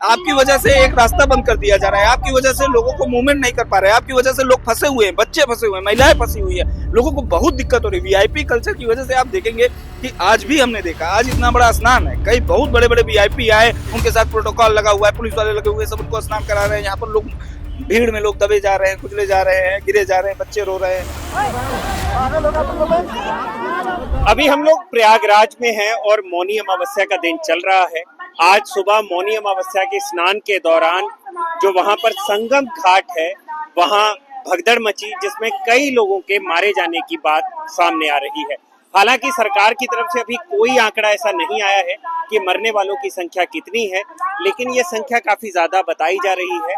आपकी वजह से एक रास्ता बंद कर दिया जा रहा है, आपकी वजह से लोगों को मूवमेंट नहीं कर पा रहे हैं, आपकी वजह से लोग फंसे हुए हैं, बच्चे फंसे हुए हैं, महिलाएं फंसी हुई है, लोगों को बहुत दिक्कत हो रही है। वीआईपी कल्चर की वजह से आप देखेंगे कि आज भी हमने देखा, आज इतना बड़ा स्नान है, कई बहुत बड़े बड़े वीआईपी आए, उनके साथ प्रोटोकॉल लगा हुआ है, पुलिस वाले लगे हुए, सब उनको स्नान करा रहे हैं। यहाँ पर लोग भीड़ में लोग दबे जा रहे हैं, कुचले जा रहे हैं, गिरे जा रहे हैं, बच्चे रो रहे हैं। अभी हम लोग प्रयागराज में हैं और मौनी अमावस्या का दिन चल रहा है। आज सुबह मौनी अमावस्या के स्नान के दौरान जो वहां पर संगम घाट है वहां भगदड़ मची, जिसमें कई लोगों के मारे जाने की बात सामने आ रही है। हालांकि सरकार की तरफ से अभी कोई आंकड़ा ऐसा नहीं आया है कि मरने वालों की संख्या कितनी है, लेकिन ये संख्या काफी ज्यादा बताई जा रही है।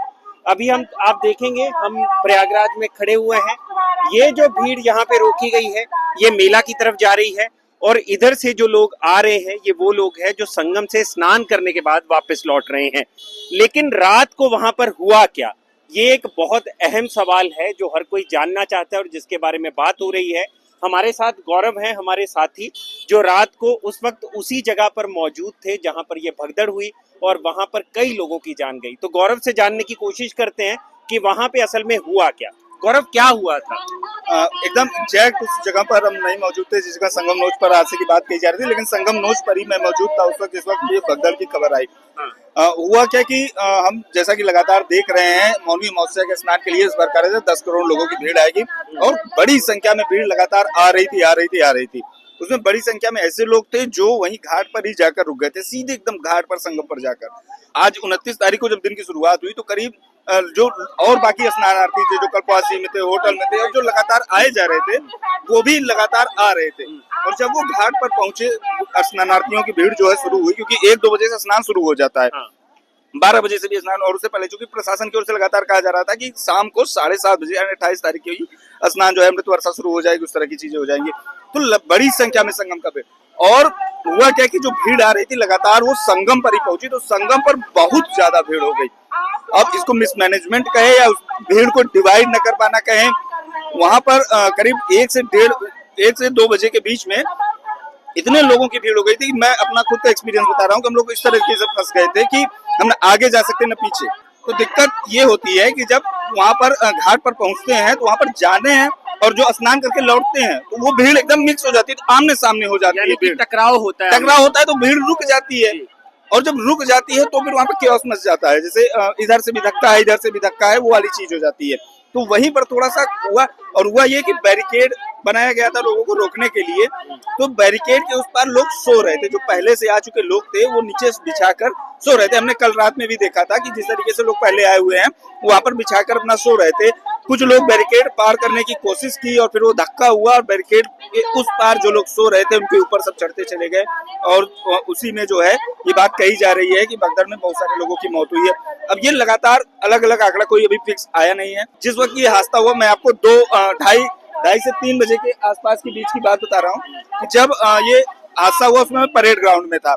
अभी आप देखेंगे, हम प्रयागराज में खड़े हुए हैं। ये जो भीड़ यहाँ पे रोकी गई है ये मेला की तरफ जा रही है, और इधर से जो लोग आ रहे हैं ये वो लोग हैं जो संगम से स्नान करने के बाद वापस लौट रहे हैं। लेकिन रात को वहां पर हुआ क्या, ये एक बहुत अहम सवाल है जो हर कोई जानना चाहता है और जिसके बारे में बात हो रही है। हमारे साथ गौरव है, हमारे साथी, जो रात को उस वक्त उसी जगह पर मौजूद थे जहां पर ये भगदड़ हुई और वहां पर कई लोगों की जान गई। तो गौरव से जानने की कोशिश करते हैं कि वहां पे असल में हुआ क्या। गौरव, क्या हुआ था? एकदम एग्जैक्ट उस जगह पर हम नहीं मौजूद थे जिस जगह संगम नोच पर हादसे की बात कही जा रही थी, लेकिन संगम नोच पर ही मैं मौजूद था उस वक्त जिस वक्त ये भगदड़ की खबर आई। हुआ क्या कि हम जैसा कि लगातार देख रहे हैं, मौनी अमावस्या के स्नान के लिए इस बार 10 करोड़ लोगों की भीड़ आएगी और बड़ी संख्या में भीड़ लगातार आ रही थी। उसमें बड़ी संख्या में ऐसे लोग थे जो वहीं घाट पर ही जाकर रुक गए थे, सीधे एकदम घाट पर संगम पर जाकर। आज 29 तारीख को जब दिन की शुरुआत हुई तो करीब जो और बाकी स्नानार्थी थे जो कल्पवासी में थे, होटल में थे और जो लगातार आए जा रहे थे वो भी लगातार आ रहे थे। और जब वो घाट पर पहुंचे, स्नानार्थियों की भीड़ जो है शुरू हुई, क्योंकि 1-2 बजे से स्नान शुरू हो जाता है, 12 बजे से भी स्नान, और उससे पहले चूंकि प्रशासन की ओर से लगातार कहा जा रहा था कि शाम को 7:30 बजे यानी 28 तारीख की स्नान जो है अमृत वर्षा शुरू हो जाएगी, उस तरह की चीजें हो जाएंगी। तो बड़ी संख्या में संगम का भीड़, और हुआ क्या कि जो भीड़ आ रही थी लगातार वो संगम पर ही पहुंची, तो संगम पर बहुत ज्यादा भीड़ हो गई। अब इसको मिसमैनेजमेंट कहे या उस भीड़ को डिवाइड न कर पाना कहें, वहां पर करीब 1 से 2 बजे के बीच में इतने लोगों की भीड़ हो गई थी कि मैं अपना खुद का एक्सपीरियंस बता रहा हूँ कि हम लोग इस तरीके से फंस गए थे कि हम न आगे जा सकते न पीछे। तो दिक्कत ये होती है कि जब वहां पर घाट पर पहुंचते हैं तो वहां पर जाने हैं और जो स्नान करके लौटते हैं तो वो भीड़ एकदम मिक्स हो जाती है, तो आमने सामने हो जाती है भीड़, टकराव होता है तो भीड़ रुक जाती है। और जब रुक जाती है तो फिर वहां पर केओस मच जाता है, जैसे इधर से भी धक्का है, इधर से भी धक्का है, वो वाली चीज हो जाती है। तो वहीं पर थोड़ा सा हुआ, और हुआ ये कि बैरिकेड बनाया गया था लोगों को रोकने के लिए, तो बैरिकेड के उस पार लोग सो रहे थे, जो पहले से आ चुके लोग थे वो नीचे बिछाकर सो रहे थे। हमने कल रात में भी देखा था कि जिस तरीके से लोग पहले आए हुए हैं वहां पर बिछाकर अपना सो रहे थे। कुछ लोग बैरिकेड पार करने की कोशिश की और फिर वो धक्का हुआ और बैरिकेड के उस पार जो लोग सो रहे थे उनके ऊपर सब चढ़ते चले गए, और उसी में जो है ये बात कही जा रही है कि भगदड़ में बहुत सारे लोगों की मौत हुई है। अब ये लगातार अलग अलग आंकड़ा कोई अभी फिक्स आया नहीं है। जिस वक्त ये हादसा हुआ, मैं आपको 2:30 से 3 बजे के आसपास के बीच की बात बता रहा हूँ कि जब ये हादसा हुआ उसमें मैं परेड ग्राउंड में था,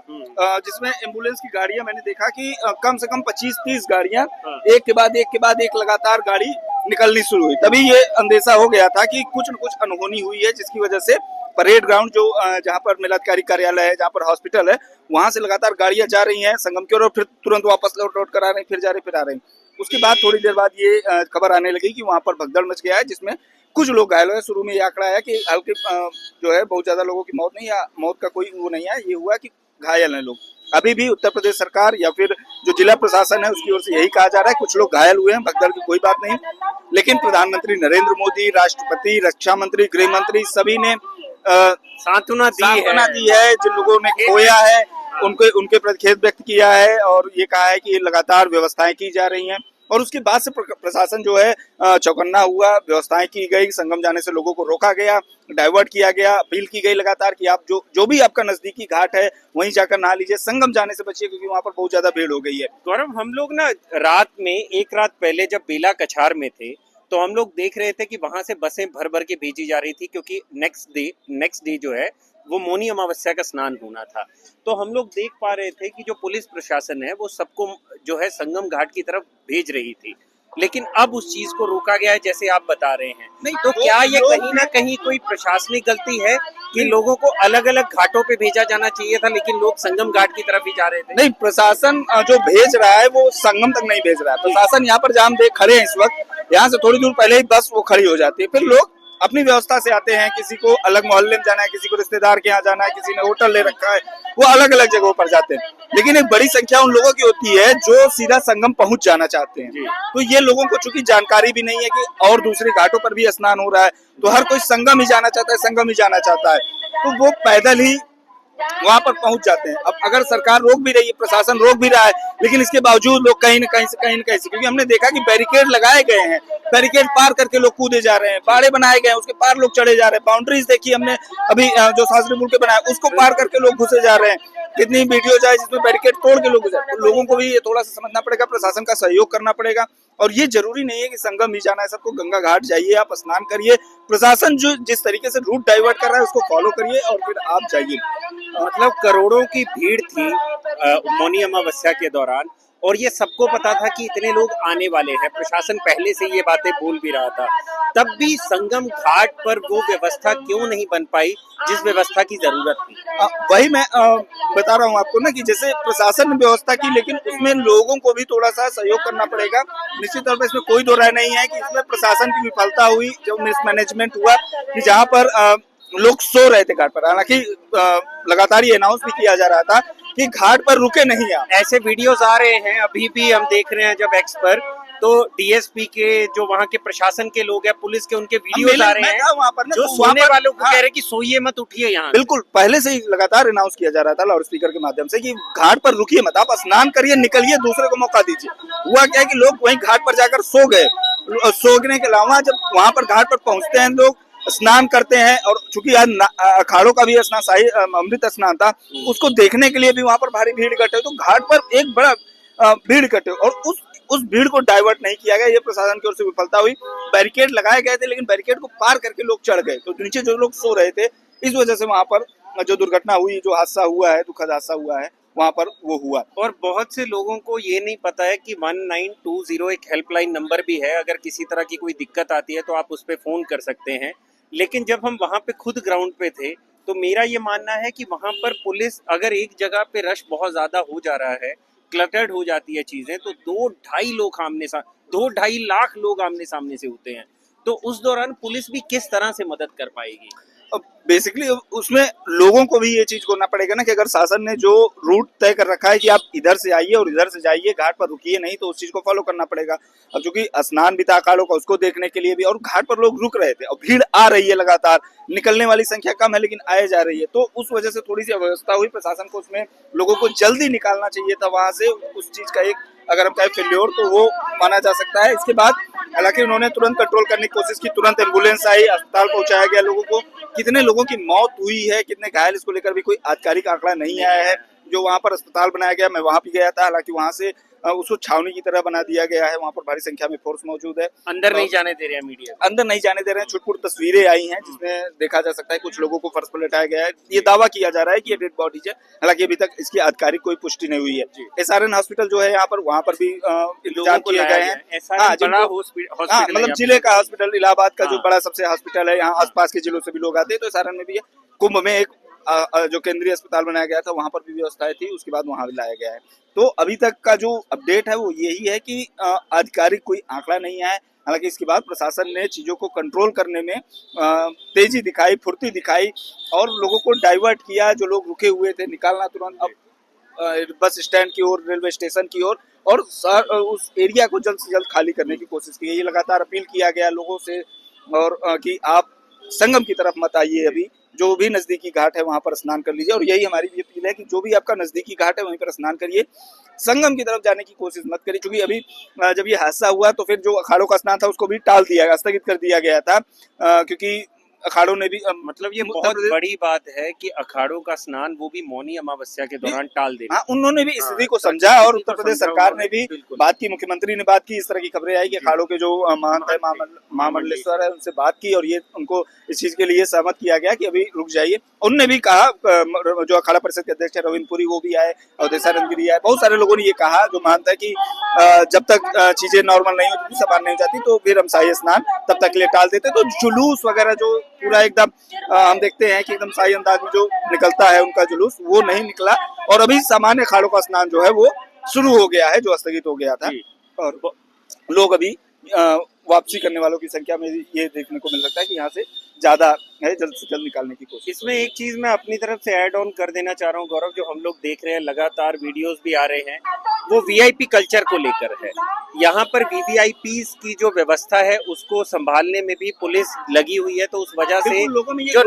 जिसमें एम्बुलेंस की गाड़ियां मैंने देखा कि कम से कम 25-30 गाड़ियां एक के बाद एक लगातार गाड़ी निकलनी शुरू हुई। तभी ये अंदेशा हो गया था कि कुछ न कुछ अनहोनी हुई है, जिसकी वजह से परेड ग्राउंड जो जहाँ पर मेलाधिकारी कार्यालय है, जहाँ पर हॉस्पिटल है, वहां से लगातार गाड़ियां जा रही हैं संगम की ओर और फिर तुरंत वापस लौट कर आ रही, फिर जा रही, फिर आ रही। उसके बाद थोड़ी देर बाद ये खबर आने लगी कि वहां पर भगदड़ मच गया है, जिसमें कुछ लोग घायल हुए। शुरू में ये आंकड़ा है कि हल्के जो है बहुत ज्यादा लोगों की मौत नहीं, या मौत का कोई वो नहीं है, ये हुआ कि घायल हैं लोग। अभी भी उत्तर प्रदेश सरकार या फिर जो जिला प्रशासन है उसकी ओर से यही कहा जा रहा है कुछ लोग घायल हुए हैं, भगदड़ की कोई बात नहीं। लेकिन प्रधानमंत्री नरेंद्र मोदी, राष्ट्रपति, रक्षा मंत्री, गृह मंत्री सभी ने सांत्वना दी है। जिन लोगों ने खोया है उनके प्रति खेद व्यक्त किया है और ये कहा है कि लगातार व्यवस्थाएं की जा रही हैं। और उसके बाद से प्रशासन जो है चौकन्ना हुआ, व्यवस्थाएं की गई, संगम जाने से लोगों को रोका गया, डाइवर्ट किया गया, अपील की गई लगातार कि आप जो भी आपका नजदीकी घाट है वहीं जाकर नहा लीजिए, संगम जाने से बचिए क्योंकि वहां पर बहुत ज्यादा भीड़ हो गई है। गौरव, हम लोग ना रात में, एक रात पहले जब बेला कछार में थे तो हम लोग देख रहे थे कि वहां से बसें भर भर के भेजी जा रही थी, क्योंकि नेक्स्ट डे जो है वो मौनी अमावस्या का स्नान होना था। तो हम लोग देख पा रहे थे कि जो पुलिस प्रशासन है वो सबको जो है संगम घाट की तरफ भेज रही थी। लेकिन अब उस चीज को रोका गया है जैसे आप बता रहे हैं। नहीं, तो तो क्या ये लोग कहीं ना कहीं कोई प्रशासनिक गलती है कि लोगों को अलग अलग घाटों पे भेजा जाना चाहिए था लेकिन लोग संगम घाट की तरफ ही जा रहे थे? नहीं, प्रशासन जो भेज रहा है वो संगम तक नहीं भेज रहा है। प्रशासन यहाँ पर जहाँ हम देख खड़े हैं इस वक्त, यहाँ से थोड़ी दूर पहले ही बस वो खड़ी हो जाती है। फिर लोग अपनी व्यवस्था से आते हैं, किसी को अलग मोहल्ले में जाना है, किसी को रिश्तेदार के यहाँ जाना है, किसी ने होटल ले रखा है, वो अलग अलग जगहों पर जाते हैं। लेकिन एक बड़ी संख्या उन लोगों की होती है जो सीधा संगम पहुंच जाना चाहते हैं। तो ये लोगों को चूंकि जानकारी भी नहीं है कि और दूसरे घाटों पर भी स्नान हो रहा है, तो हर कोई संगम ही जाना चाहता है, संगम ही जाना चाहता है, तो वो पैदल ही वहां पर पहुंच जाते हैं। अब अगर सरकार रोक भी रही है, प्रशासन रोक भी रहा है, लेकिन इसके बावजूद लोग कहीं न कहीं से, क्योंकि हमने देखा कि बैरिकेड लगाए गए हैं, बैरिकेड पार करके लोग कूदे जा रहे हैं, बाड़े बनाए गए हैं, उसके पार लोग चढ़े जा रहे हैं, बाउंड्रीज देखी हमने अभी जो शास्त्री पुल के बनाया उसको पार करके लोग घुसे जा रहे हैं। कितनी वीडियो जाए जिसमें बैरिकेड तोड़ के लोग जाए। तो लोगों को भी ये थोड़ा सा समझना पड़ेगा, प्रशासन का सहयोग करना पड़ेगा। और ये जरूरी नहीं है कि संगम ही जाना है सबको, गंगा घाट जाइए, आप स्नान करिए, प्रशासन जो जिस तरीके से रूट डाइवर्ट कर रहा है उसको फॉलो करिए और फिर आप जाइए। मतलब करोड़ों की भीड़ थी मौनी अमावस्या के दौरान, और ये सबको पता था कि इतने लोग आने वाले हैं, प्रशासन पहले से ये बातें बोल भी रहा था, तब भी संगम घाट पर वो व्यवस्था क्यों नहीं बन पाई जिस व्यवस्था की जरूरत थी? वही मैं बता रहा हूँ आपको ना कि जैसे प्रशासन ने व्यवस्था की, लेकिन उसमें लोगों को भी थोड़ा सा सहयोग करना पड़ेगा। निश्चित तौर पर इसमें कोई दो राय नहीं है कि इसमें प्रशासन की विफलता हुई, जो मिसमैनेजमेंट हुआ कि जहाँ पर लोग सो रहे थे घाट पर। हालांकि लगातार ये अनाउंस भी किया जा रहा था कि घाट पर रुके नहीं आप। ऐसे वीडियोस आ रहे हैं, अभी भी हम देख रहे हैं जब एक्स पर, तो डीएसपी के जो वहाँ के प्रशासन के लोग हैं, पुलिस के, उनके वीडियोस आ रहे हैं वहाँ पर जो सोने वालों को कह रहे हैं कि सोइए मत, उठिए यहाँ। बिल्कुल पहले से ही लगातार अनाउंस किया जा रहा था लाउड स्पीकर के माध्यम से कि घाट पर रुकिए मत, आप स्नान करिए, निकलिए, दूसरे को मौका दीजिए। हुआ क्या है कि लोग वहीं घाट पर जाकर सो गए। सोने के अलावा जब वहां पर घाट पर पहुंचते हैं लोग, स्नान करते हैं, और चूंकि आज अखाड़ों का भी स्नान, शाही अमृत स्नान था, उसको देखने के लिए भी वहां पर भारी भीड़ इकट्ठे, तो घाट पर एक बड़ा भीड़ इकट्ठे, और उस भीड़ को डाइवर्ट नहीं किया गया। ये प्रशासन की ओर से विफलता हुई। बैरिकेड लगाए गए थे लेकिन बैरिकेड को पार करके लोग चढ़ गए, तो नीचे जो लोग सो रहे थे, इस वजह से वहां पर जो दुर्घटना हुई, जो हादसा हुआ है, दुखद हादसा हुआ है, वहां पर वो हुआ। और बहुत से लोगों को ये नहीं पता है कि 1920 एक हेल्पलाइन नंबर भी है, अगर किसी तरह की कोई दिक्कत आती है तो आप उस पर फोन कर सकते हैं। लेकिन जब हम वहां पे खुद ग्राउंड पे थे, तो मेरा ये मानना है कि वहां पर पुलिस, अगर एक जगह पे रश बहुत ज्यादा हो जा रहा है, क्लटर्ड हो जाती है चीजें, तो 2-2.5 लाख लोग आमने सामने से होते हैं, तो उस दौरान पुलिस भी किस तरह से मदद कर पाएगी? अब बेसिकली उसमें लोगों को भी ये चीज करना पड़ेगा ना कि अगर शासन ने जो रूट तय कर रखा है कि आप इधर से आइए और इधर से जाइए, घाट पर रुकिए नहीं, तो उस चीज को फॉलो करना पड़ेगा। अब चूंकि स्नान भी था अखाड़ों का, उसको देखने के लिए भी, और घाट पर लोग रुक रहे थे, और भीड़ आ रही है लगातार, निकलने वाली संख्या कम है लेकिन आए जा रही है, तो उस वजह से थोड़ी सी अव्यवस्था हुई। प्रशासन को उसमें लोगों को जल्दी निकालना चाहिए था वहां से। उस चीज का एक अगर हम कहें फेल्योर तो वो माना जा सकता है। इसके बाद हालांकि उन्होंने तुरंत कंट्रोल करने की कोशिश की, तुरंत एम्बुलेंस आई, अस्पताल पहुंचाया गया लोगों को। कितने लोगों की मौत हुई है, कितने घायल, इसको लेकर भी कोई आधिकारिक आंकड़ा नहीं आया है। जो वहां पर अस्पताल बनाया गया, मैं वहां भी गया था, हालांकि वहां से उसको छावनी की तरह बना दिया गया है, वहां पर भारी संख्या में फोर्स मौजूद है। अंदर नहीं जाने दे रहे हैं मीडिया, अंदर नहीं जाने दे रहे हैं। छुटपुट तस्वीरें आई हैं जिसमें देखा जा सकता है कुछ लोगों को फर्श पर लेटाया गया है। ये दावा किया जा रहा है कि ये डेड बॉडीज है, हालांकि अभी तक इसकी आधिकारिक कोई पुष्टि नहीं हुई है। एसआरएन हॉस्पिटल जो है यहाँ पर, वहाँ पर भी इंतजाम किए गए हैं। मतलब जिले का हॉस्पिटल, इलाहाबाद का जो बड़ा सबसे हॉस्पिटल है, यहाँ आसपास के जिलों से भी लोग आते हैं, तो एसआरएन में भी है। कुंभ में एक जो केंद्रीय अस्पताल बनाया गया था, वहां पर भी व्यवस्थाएं थी, उसके बाद वहां भी लाया गया है। तो अभी तक का जो अपडेट है वो यही है कि आधिकारिक कोई आंकड़ा नहीं आया। हालांकि इसके बाद प्रशासन ने चीजों को कंट्रोल करने में तेजी दिखाई, फुर्ती दिखाई, और लोगों को डाइवर्ट किया। जो लोग रुके हुए थे, निकालना तुरंत अब बस स्टैंड की ओर, रेलवे स्टेशन की ओर, और उस एरिया को जल्द से जल्द खाली करने की कोशिश की गई। ये लगातार अपील किया गया लोगों से, और कि आप संगम की तरफ मत आइए, अभी जो भी नजदीकी घाट है वहां पर स्नान कर लीजिए। और यही हमारी भी अपील है कि जो भी आपका नजदीकी घाट है वहीं पर स्नान करिए, संगम की तरफ जाने की कोशिश मत करिए। क्योंकि अभी जब ये हादसा हुआ तो फिर जो अखाड़ों का स्नान था उसको भी टाल दिया गया, स्थगित कर दिया गया था, क्योंकि अखाड़ों ने भी मतलब ये उत्तर बहुत प्रदेश- बड़ी बात है कि अखाड़ों का स्नान वो भी मौनी अमावस्या के दौरान टाल देना। हाँ, उन्होंने भी स्थिति को हाँ, समझा ताकि और स्थिति उत्तर को प्रदेश समझा सरकार ने उन्होंने, भी बिल्कुल। बात की, मुख्यमंत्री ने बात की। इस तरह की खबरें आई कि अखाड़ों के जो महंत है महामंडलेश्वर है, उनसे बात की और ये उनको इस चीज के लिए सहमत किया गया कि अभी रुक जाइए। उनने भी कहा, जो अखाड़ा परिषद के अध्यक्ष है रविंद्रपुरी वो भी आए और देसानंद गिरी आए, बहुत सारे लोगों ने ये कहा जो महंत है कि जब तक चीजें नॉर्मल नहीं होती, सामान्य नहीं हो जाती, तो फिर हम शाही स्नान तब तक के लिए टाल देते। तो जुलूस वगैरह जो पूरा एकदम हम देखते हैं कि एकदम शाही अंदाज में जो निकलता है उनका जुलूस, वो नहीं निकला और अभी सामान्य अखाड़ों का स्नान जो है वो शुरू हो गया है, जो स्थगित हो गया था। और लोग अभी वापसी करने वालों की संख्या में ये देखने को मिल सकता है कि यहाँ से ज्यादा है, जल्द से जल्द निकालने की कोशिश। इसमें एक चीज मैं अपनी तरफ से ऐड ऑन कर देना चाह रहा हूँ गौरव, जो हम लोग देख रहे हैं लगातार वीडियोस भी आ रहे हैं, वो वीआईपी कल्चर को लेकर है। यहाँ पर वीवीआईपी की जो व्यवस्था है उसको संभालने में भी पुलिस लगी हुई है, तो उस वजह से लोगों में ये जो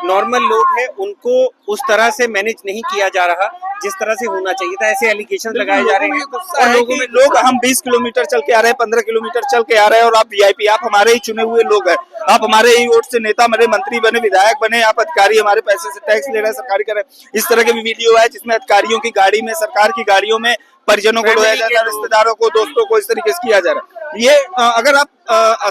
नॉर्मल लोग हैं उनको उस तरह से मैनेज नहीं किया जा रहा जिस तरह से होना चाहिए था। ऐसे एलिगेशन लगाए जा रहे हैं और लोगों में लोग, हम 20 किलोमीटर चल के आ रहे हैं, 15 किलोमीटर चल के आ रहे हैं और आप वीआईपी, आप हमारे ही चुने हुए लोग हैं, आप हमारे ही वोट से नेता बने, मंत्री बने, विधायक बने, आप अधिकारी हमारे पैसे से टैक्स ले रहे हैं, सरकारी कर रहे हैं। इस तरह के भी वीडियो है जिसमें अधिकारियों की गाड़ी में, सरकार की गाड़ियों में परिजनों को ढोया जाता है, रिश्तेदारों को, दोस्तों को, इस तरीके से किया जा रहा है। ये अगर आप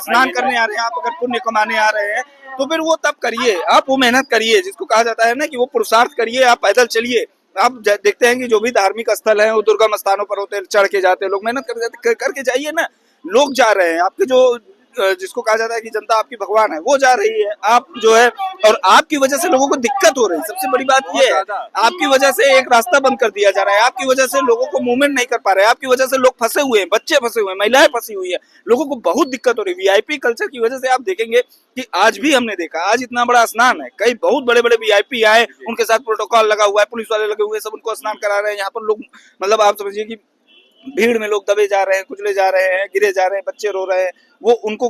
स्नान करने आ रहे हैं, आप अगर पुण्य कमाने आ रहे हैं, तो फिर वो तब करिए, आप वो मेहनत करिए जिसको कहा जाता है ना कि वो पुरुषार्थ करिए, आप पैदल चलिए। आप देखते हैं कि जो भी धार्मिक स्थल है वो दुर्गम स्थानों पर होते हैं, चढ़ के जाते हैं लोग, मेहनत करके जाइए ना। लोग जा रहे हैं, आपके जो जिसको कहा जाता है कि जनता आपकी भगवान है, वो जा रही है, आप जो है, और आपकी वजह से लोगों को दिक्कत हो रही है। सबसे बड़ी बात ये है, आपकी वजह से एक रास्ता बंद कर दिया जा रहा है, आपकी वजह से लोगों को मूवमेंट नहीं कर पा रहे हैं, आपकी वजह से लोग फंसे हुए हैं, बच्चे फंसे हुए हैं, महिलाएं फंसी हुई है, लोगों को बहुत दिक्कत हो रही है। वीआईपी कल्चर की वजह से आप देखेंगे कि आज भी हमने देखा, आज इतना बड़ा स्नान है, कई बहुत बड़े बड़े वीआईपी आए, उनके साथ प्रोटोकॉल लगा हुआ है, पुलिस वाले लगे हुए हैं, सब उनको स्नान करा रहे हैं। यहाँ पर लोग, मतलब आप समझिए कि भीड़ में लोग दबे जा रहे हैं, कुचले जा रहे हैं, गिरे जा रहे हैं, बच्चे रो रहे हैं, वो उनको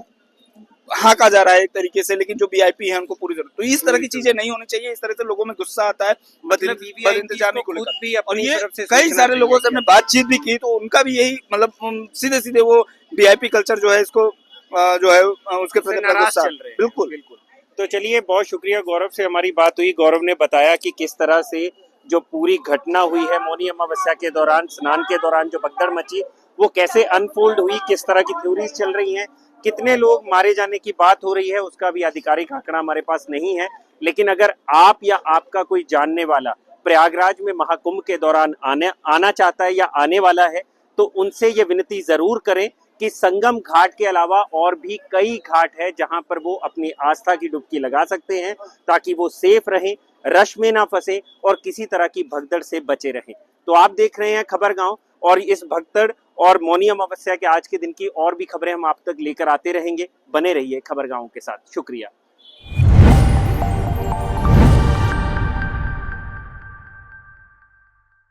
हाका जा रहा है एक तरीके से, लेकिन जो वीआईपी है उनको पूरी जरूरत। तो इस तरह की चीजें नहीं होनी चाहिए, इस तरह से लोगों में गुस्सा आता है, बदइंतजामी को लेकर। और ये कई सारे लोगों से हमने बातचीत भी की, तो उनका भी यही, मतलब सीधे सीधे वो वीआईपी कल्चर जो है इसको जो है उसके प्रति नाराज चल रहे हैं। बिल्कुल। तो चलिए, बहुत शुक्रिया, गौरव से हमारी बात हुई। गौरव ने बताया कि किस तरह से जो पूरी घटना हुई है मौनी अमावस्या के दौरान, स्नान के दौरान जो भगदड़ मची, वो कैसे अनफोल्ड हुई, किस तरह की थ्योरीज चल रही हैं, कितने लोग मारे जाने की बात हो रही है, उसका भी आधिकारिक आंकड़ा हमारे पास नहीं है। लेकिन अगर आप या आपका कोई जानने वाला प्रयागराज में महाकुंभ के दौरान आना चाहता है या आने वाला है, तो उनसे ये विनती जरूर करें कि संगम घाट के अलावा और भी कई घाट है जहां पर वो अपनी आस्था की डुबकी लगा सकते हैं, ताकि वो सेफ रहें, रश में ना फंसे और किसी तरह की भगदड़ से बचे रहें। तो आप देख रहे हैं खबर गांव, और इस भगदड़ और मौनी अमावस्या के आज के दिन की और भी खबरें हम आप तक लेकर आते रहेंगे। बने रहिए खबर गांव के साथ। शुक्रिया।